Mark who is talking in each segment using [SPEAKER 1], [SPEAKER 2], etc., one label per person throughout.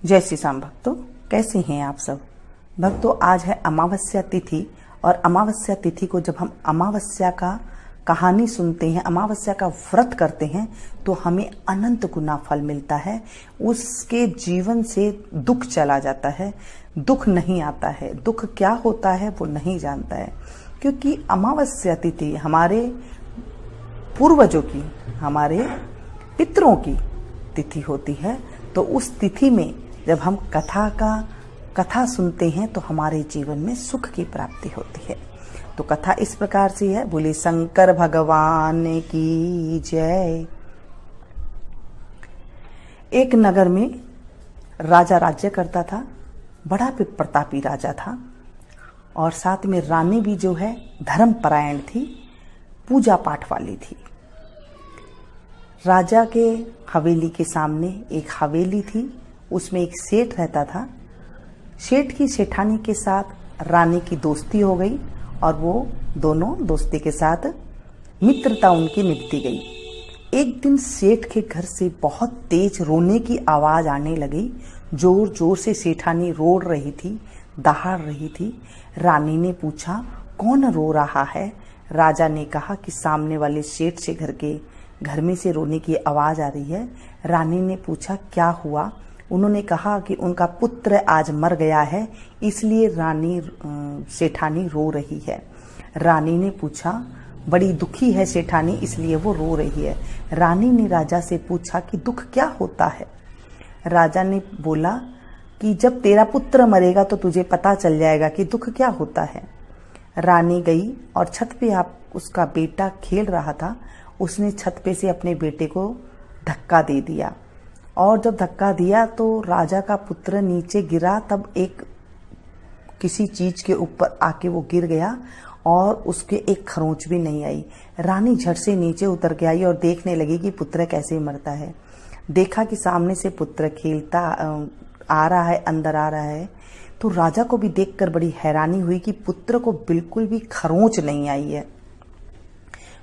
[SPEAKER 1] जय श्री राम भक्तों, कैसे हैं आप सब भक्तों। आज है अमावस्या तिथि और अमावस्या तिथि को जब हम अमावस्या का कहानी सुनते हैं, अमावस्या का व्रत करते हैं तो हमें अनंत गुना फल मिलता है। उसके जीवन से दुख चला जाता है, दुख नहीं आता है। दुख क्या होता है वो नहीं जानता है, क्योंकि अमावस्या तिथि हमारे पूर्वजों की, हमारे पितरों की तिथि होती है। तो उस तिथि में जब हम कथा सुनते हैं तो हमारे जीवन में सुख की प्राप्ति होती है। तो कथा इस प्रकार से है। बोले शंकर भगवान की जय। एक नगर में राजा राज्य करता था, बड़ा प्रतापी राजा था और साथ में रानी भी जो है धर्मपरायण थी, पूजा पाठ वाली थी। राजा के हवेली के सामने एक हवेली थी, उसमें एक सेठ रहता था। सेठ की सेठानी के साथ रानी की दोस्ती हो गई और वो दोनों दोस्ती के साथ मित्रता उनकी निभती गई। एक दिन सेठ के घर से बहुत तेज रोने की आवाज आने लगी। जोर जोर से सेठानी रो रही थी, दहाड़ रही थी। रानी ने पूछा, कौन रो रहा है? राजा ने कहा कि सामने वाले सेठ से घर में से रोने की आवाज आ रही है। रानी ने पूछा, क्या हुआ? उन्होंने कहा कि उनका पुत्र आज मर गया है, इसलिए सेठानी रो रही है। रानी ने पूछा, बड़ी दुखी है सेठानी, इसलिए वो रो रही है। रानी ने राजा से पूछा कि दुख क्या होता है? राजा ने बोला कि जब तेरा पुत्र मरेगा तो तुझे पता चल जाएगा कि दुख क्या होता है। रानी गई और छत पे उसका बेटा खेल रहा था। उसने छत पे से अपने बेटे को धक्का दे दिया और जब धक्का दिया तो राजा का पुत्र नीचे गिरा। तब किसी चीज के ऊपर आके वो गिर गया और उसके एक खरोंच भी नहीं आई। रानी झट से नीचे उतर के आई और देखने लगी कि पुत्र कैसे मरता है। देखा कि सामने से पुत्र खेलता आ रहा है, अंदर आ रहा है। तो राजा को भी देखकर बड़ी हैरानी हुई कि पुत्र को बिल्कुल भी खरोंच नहीं आई है।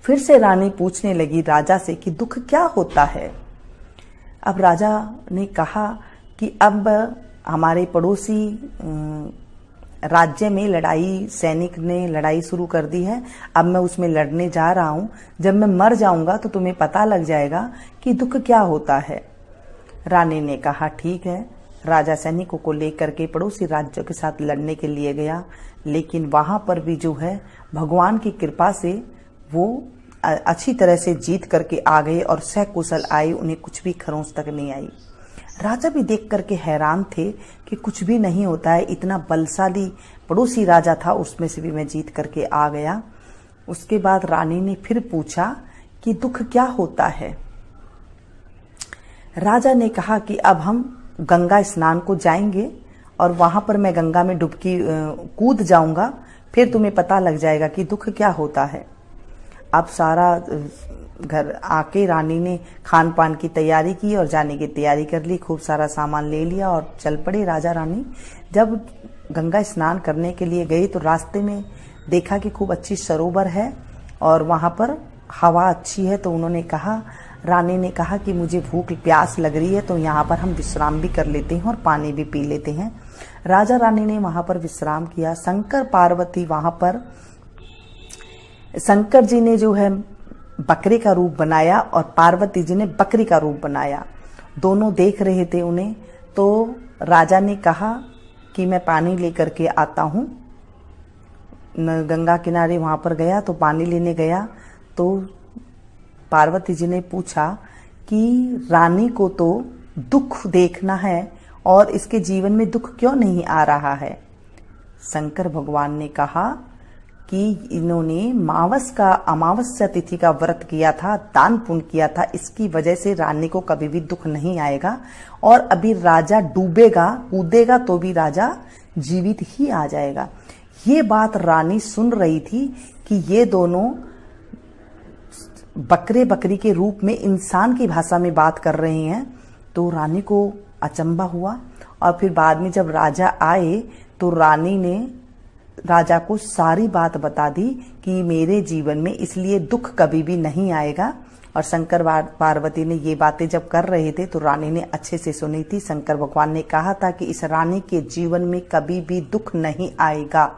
[SPEAKER 1] फिर से रानी पूछने लगी राजा से कि दुख क्या होता है? अब राजा ने कहा कि अब हमारे पड़ोसी राज्य में सैनिक ने लड़ाई शुरू कर दी है। अब मैं उसमें लड़ने जा रहा हूं। जब मैं मर जाऊंगा तो तुम्हें पता लग जाएगा कि दुख क्या होता है। रानी ने कहा, ठीक है। राजा सैनिकों को लेकर के पड़ोसी राज्यों के साथ लड़ने के लिए गया, लेकिन वहां पर भी जो है भगवान की कृपा से वो अच्छी तरह से जीत करके आ गए और सकुशल आए। उन्हें कुछ भी खरोंच तक नहीं आई। राजा भी देख करके हैरान थे कि कुछ भी नहीं होता है, इतना बलशाली पड़ोसी राजा था, उसमें से भी मैं जीत करके आ गया। उसके बाद रानी ने फिर पूछा कि दुख क्या होता है? राजा ने कहा कि अब हम गंगा स्नान को जाएंगे और वहां पर मैं गंगा में डुबकी कूद जाऊंगा, फिर तुम्हें पता लग जाएगा कि दुख क्या होता है। अब सारा घर आके रानी ने खान पान की तैयारी की और जाने की तैयारी कर ली। खूब सारा सामान ले लिया और चल पड़े राजा रानी। जब गंगा स्नान करने के लिए गई तो रास्ते में देखा कि खूब अच्छी सरोवर है और वहां पर हवा अच्छी है। तो रानी ने कहा कि मुझे भूख प्यास लग रही है, तो यहाँ पर हम विश्राम भी कर लेते हैं और पानी भी पी लेते हैं। राजा रानी ने वहां पर विश्राम किया। शंकर पार्वती वहां पर, शंकर जी ने जो है बकरे का रूप बनाया और पार्वती जी ने बकरी का रूप बनाया। दोनों देख रहे थे उन्हें। तो राजा ने कहा कि मैं पानी लेकर के आता हूं। गंगा किनारे वहां पर गया तो पानी लेने गया तो पार्वती जी ने पूछा कि रानी को तो दुख देखना है और इसके जीवन में दुख क्यों नहीं आ रहा है? शंकर भगवान ने कहा कि इन्होंने अमावस्या तिथि का व्रत किया था, दान पुण्य किया था, इसकी वजह से रानी को कभी भी दुख नहीं आएगा और अभी राजा डूबेगा कूदेगा तो भी राजा जीवित ही आ जाएगा। ये बात रानी सुन रही थी कि ये दोनों बकरे बकरी के रूप में इंसान की भाषा में बात कर रहे हैं। तो रानी को अचंभा हुआ और फिर बाद में जब राजा आए तो रानी ने राजा को सारी बात बता दी कि मेरे जीवन में इसलिए दुख कभी भी नहीं आएगा और शंकर पार्वती ने ये बातें जब कर रहे थे तो रानी ने अच्छे से सुनी थी। शंकर भगवान ने कहा था कि इस रानी के जीवन में कभी भी दुख नहीं आएगा।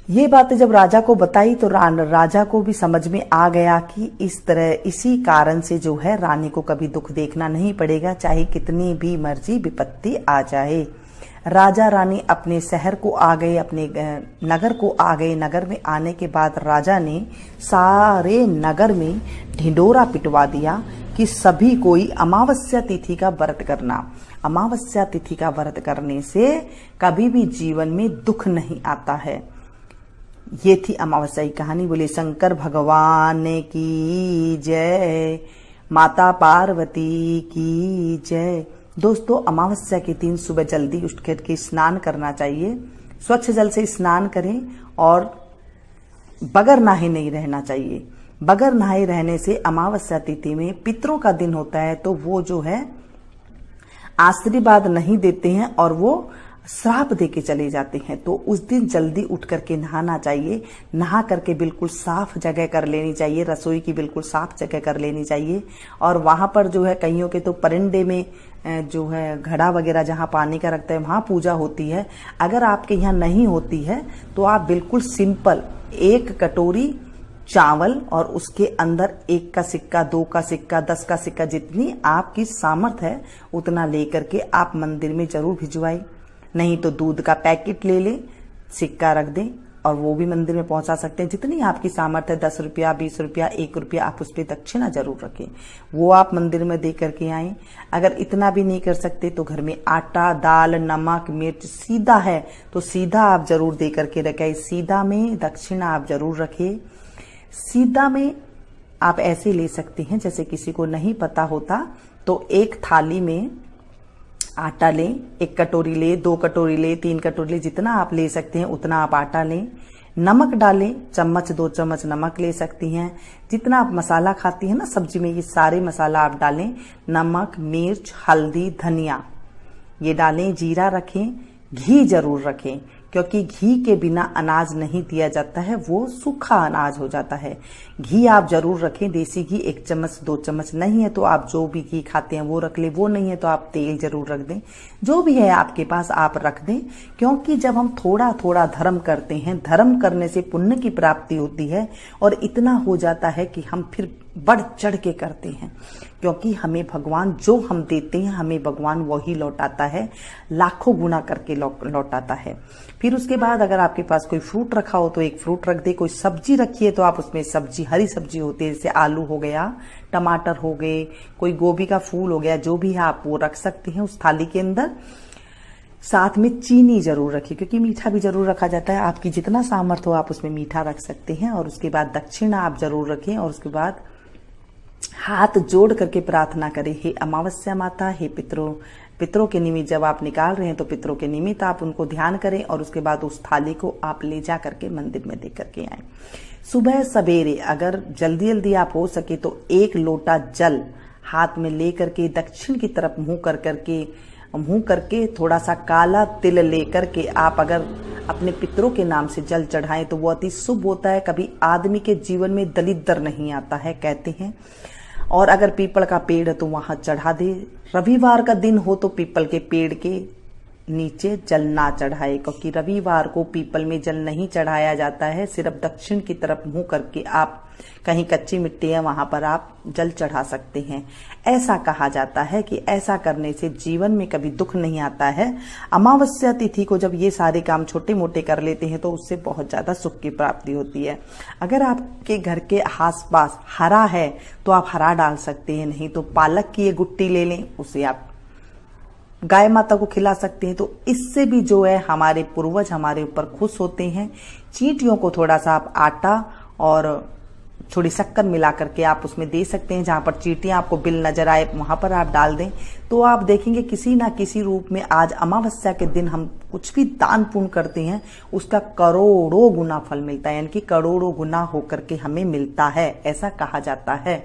[SPEAKER 1] ये बातें जब राजा को बताई तो राजा को भी समझ में आ गया कि इस तरह इसी कारण से जो है रानी को कभी दुख देखना नहीं पड़ेगा, चाहे कितनी भी मर्जी विपत्ति आ जाए। राजा रानी अपने शहर को आ गए, अपने नगर को आ गए। नगर में आने के बाद राजा ने सारे नगर में ढिंडोरा पिटवा दिया कि सभी कोई अमावस्या तिथि का व्रत करना। अमावस्या तिथि का व्रत करने से कभी भी जीवन में दुख नहीं आता है। ये थी अमावस्या की कहानी। बोले शंकर भगवान की जय, माता पार्वती की जय। दोस्तों, अमावस्या के दिन सुबह जल्दी उठ करके स्नान करना चाहिए। स्वच्छ जल से स्नान करें और बगैर नहाए नहीं रहना चाहिए। बगैर नहाए रहने से अमावस्या तिथि में पितरों का दिन होता है, तो वो जो है आशीर्वाद नहीं देते हैं और वो श्राप दे के चले जाते हैं। तो उस दिन जल्दी उठ करके नहाना चाहिए। नहा करके बिल्कुल साफ जगह कर लेनी चाहिए, रसोई की बिल्कुल साफ जगह कर लेनी चाहिए। और वहां पर जो है कईयों के तो परिंदे में जो है घड़ा वगैरह जहां पानी का रखता है वहां पूजा होती है। अगर आपके यहाँ नहीं होती है तो आप बिल्कुल सिंपल 1 कटोरी चावल और उसके अंदर 1 का सिक्का, 2 का सिक्का, 10 का सिक्का, जितनी आपकी सामर्थ है उतना लेकर के आप मंदिर में जरूर भिजवाएं। नहीं तो दूध का पैकेट ले लें, सिक्का रख दें और वो भी मंदिर में पहुंचा सकते हैं। जितनी आपकी सामर्थ्य है, 10 रुपया, 20 रुपया, 1 रुपया, आप उस पर दक्षिणा जरूर रखें, वो आप मंदिर में दे करके आए। अगर इतना भी नहीं कर सकते तो घर में आटा, दाल, नमक, मिर्च सीधा है तो सीधा आप जरूर दे करके रखें। सीधा में दक्षिणा आप जरूर रखें। सीधा में आप ऐसे ले सकते हैं, जैसे किसी को नहीं पता होता तो एक थाली में आटा लें, 1 कटोरी ले, 2 कटोरी ले, 3 कटोरी ले, जितना आप ले सकते हैं उतना आप आटा लें। नमक डालें, चम्मच 2 चम्मच नमक ले सकती हैं। जितना आप मसाला खाती हैं ना सब्जी में, ये सारे मसाला आप डालें। नमक, मिर्च, हल्दी, धनिया ये डालें। जीरा रखें, घी जरूर रखें, क्योंकि घी के बिना अनाज नहीं दिया जाता है, वो सूखा अनाज हो जाता है। घी आप जरूर रखें, देसी घी 1 चम्मच 2 चम्मच, नहीं है तो आप जो भी घी खाते हैं वो रख ले, वो नहीं है तो आप तेल जरूर रख दें। जो भी है आपके पास आप रख दें, क्योंकि जब हम थोड़ा थोड़ा धर्म करते हैं, धर्म करने से पुण्य की प्राप्ति होती है और इतना हो जाता है कि हम फिर बढ़ चढ़ के करते हैं, क्योंकि हमें भगवान जो हम देते हैं हमें भगवान वही लौटाता है, लाखों गुना करके लौटाता है। फिर उसके बाद अगर आपके पास कोई फ्रूट रखा हो तो 1 फ्रूट रख दे। कोई सब्जी रखी है तो आप उसमें सब्जी, हरी सब्जी होती है, जैसे आलू हो गया, टमाटर हो गए, कोई गोभी का फूल हो गया, जो भी है आप वो रख सकते हैं उस थाली के अंदर। साथ में चीनी जरूर रखिए, क्योंकि मीठा भी जरूर रखा जाता है। आपकी जितना सामर्थ्य हो आप उसमें मीठा रख सकते हैं। और उसके बाद दक्षिणा आप जरूर रखें और उसके बाद हाथ जोड़ करके प्रार्थना करें, हे अमावस्या माता, हे पितरों के निमित्त जब आप निकाल रहे हैं तो पितरों के निमित्त आप उनको ध्यान करें और उसके बाद उस थाली को आप ले जा करके मंदिर में दे करके आए। सुबह सवेरे अगर जल्दी जल्दी आप हो सके तो 1 लोटा जल हाथ में ले करके दक्षिण की तरफ मुंह करके थोड़ा सा काला तिल लेकर के आप अगर अपने पितरों के नाम से जल चढ़ाएं तो वो अति शुभ होता है। कभी आदमी के जीवन में दलिद्र नहीं आता है कहते हैं। और अगर पीपल का पेड़ है तो वहां चढ़ा दे। रविवार का दिन हो तो पीपल के पेड़ के नीचे जल ना चढ़ाए, क्योंकि रविवार को पीपल में जल नहीं चढ़ाया जाता है। सिर्फ दक्षिण की तरफ मुंह करके आप, कहीं कच्ची मिट्टी है वहां पर आप जल चढ़ा सकते हैं। ऐसा कहा जाता है कि ऐसा करने से जीवन में कभी दुख नहीं आता है। अमावस्या तिथि को जब ये सारे काम छोटे मोटे कर लेते हैं तो उससे बहुत ज्यादा सुख की प्राप्ति होती है। अगर आपके घर के आसपास हरा है तो आप हरा डाल सकते हैं, नहीं तो पालक की ये गुट्टी ले लें, उसे आप गाय माता को खिला सकते हैं। तो इससे भी जो है हमारे पूर्वज हमारे ऊपर खुश होते हैं। चींटियों को थोड़ा सा आप आटा और थोड़ी शक्कर मिला करके आप उसमें दे सकते हैं। जहां पर चींटियां आपको बिल नजर आए वहां पर आप डाल दें, तो आप देखेंगे किसी ना किसी रूप में आज अमावस्या के दिन हम कुछ भी दान पुण्य करते हैं उसका करोड़ों गुना फल मिलता है, यानी कि करोड़ों गुना होकर के हमें मिलता है, ऐसा कहा जाता है।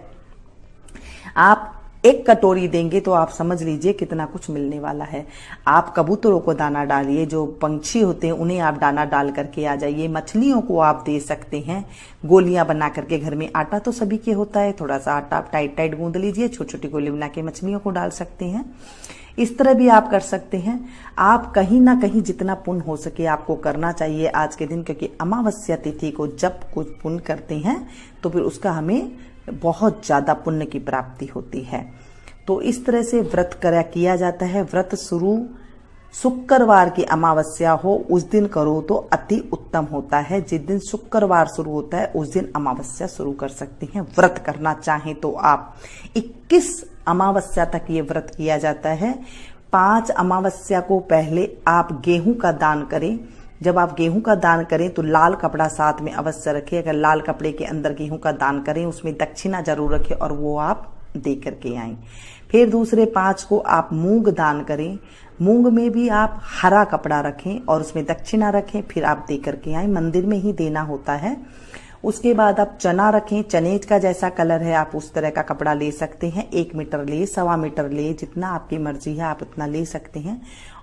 [SPEAKER 1] आप 1 कटोरी देंगे तो आप समझ लीजिए कितना कुछ मिलने वाला है। आप कबूतरों को दाना डालिए, जो पंछी होते हैं उन्हें आप दाना डाल करके आ जाइए। मछलियों को आप दे सकते हैं गोलियां बना करके। घर में आटा तो सभी के होता है, थोड़ा सा आटा आप टाइट टाइट गूंद लीजिए, छोटी छोटी गोली बना के मछलियों को डाल सकते हैं। इस तरह भी आप कर सकते हैं। आप कहीं ना कहीं जितना पुण्य हो सके आपको करना चाहिए आज के दिन, क्योंकि अमावस्या तिथि को जब कुछ पुण्य करते हैं तो फिर उसका हमें बहुत ज्यादा पुण्य की प्राप्ति होती है। तो इस तरह से व्रत किया जाता है। व्रत शुरू शुक्रवार की अमावस्या हो उस दिन करो तो अति उत्तम होता है। जिस दिन शुक्रवार शुरू होता है उस दिन अमावस्या शुरू कर सकते हैं। व्रत करना चाहें तो आप 21 अमावस्या तक ये व्रत किया जाता है। 5 अमावस्या को पहले आप गेहूं का दान करें। जब आप गेहूं का दान करें तो लाल कपड़ा साथ में अवश्य रखें। अगर लाल कपड़े के अंदर गेहूं का दान करें उसमें दक्षिणा जरूर रखें और वो आप दे करके आएं। फिर दूसरे 5 को आप मूंग दान करें। मूंग में भी आप हरा कपड़ा रखें और उसमें दक्षिणा रखें, फिर आप दे करके आएं। मंदिर में ही देना होता है। उसके बाद आप चना रखें। चने का जैसा कलर है आप उस तरह का कपड़ा ले सकते हैं। 1 मीटर ले, 1.25 मीटर ले, जितना आपकी मर्जी है आप उतना ले सकते हैं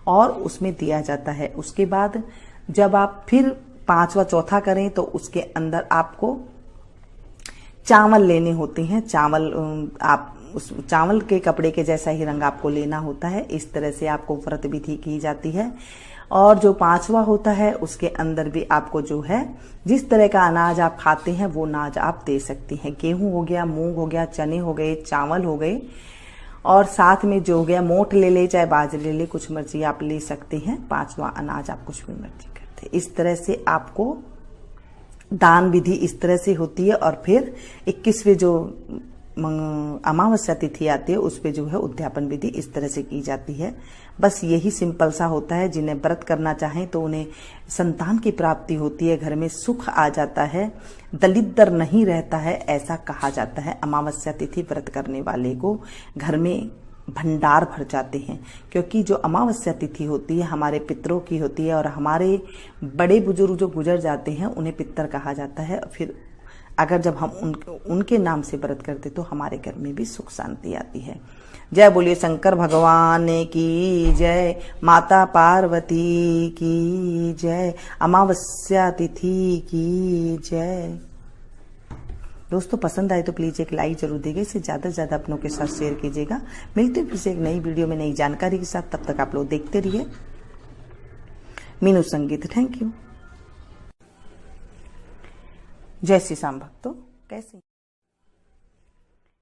[SPEAKER 1] और उसमें दिया जाता है। उसके बाद जब आप फिर 5वां चौथा करें तो उसके अंदर आपको चावल लेने होते हैं। चावल आप उस चावल के कपड़े के जैसा ही रंग आपको लेना होता है। इस तरह से आपको व्रत विधि की जाती है। और जो 5वां होता है उसके अंदर भी आपको जो है जिस तरह का अनाज आप खाते हैं वो अनाज आप दे सकती हैं। गेहूं हो गया, मूंग हो गया, चने हो गए, चावल हो गए और साथ में जो हो गया मोठ ले ले चाहे बाजरे ले ले, कुछ मर्जी आप ले सकते हैं। 5वां अनाज आप कुछ भी मर्जी करते हैं। इस तरह से आपको दान विधि इस तरह से होती है। और फिर 21वें जो अमावस्या तिथि आती है उस पे जो है उद्यापन विधि इस तरह से की जाती है। बस यही सिंपल सा होता है। जिन्हें व्रत करना चाहें तो उन्हें संतान की प्राप्ति होती है, घर में सुख आ जाता है, दलिद्र नहीं रहता है, ऐसा कहा जाता है। अमावस्या तिथि व्रत करने वाले को घर में भंडार भर जाते हैं, क्योंकि जो अमावस्या तिथि होती है हमारे पितरों की होती है और हमारे बड़े बुजुर्ग जो गुजर जाते हैं उन्हें पितर कहा जाता है। फिर अगर जब हम उनके नाम से व्रत करते तो हमारे घर में भी सुख शांति आती है। जय बोलिए शंकर भगवान की जय, माता पार्वती की जय, अमावस्या तिथि की जय। दोस्तों पसंद आए तो प्लीज एक लाइक जरूर दीजिएगा, इसे ज्यादा से ज्यादा अपनों के साथ शेयर कीजिएगा। मिलते हैं फिर से एक नई वीडियो में नई जानकारी के साथ। तब तक आप लोग देखते रहिए मीनू संगीत। Thank you. जय श्री श्याम भक्तों, कैसे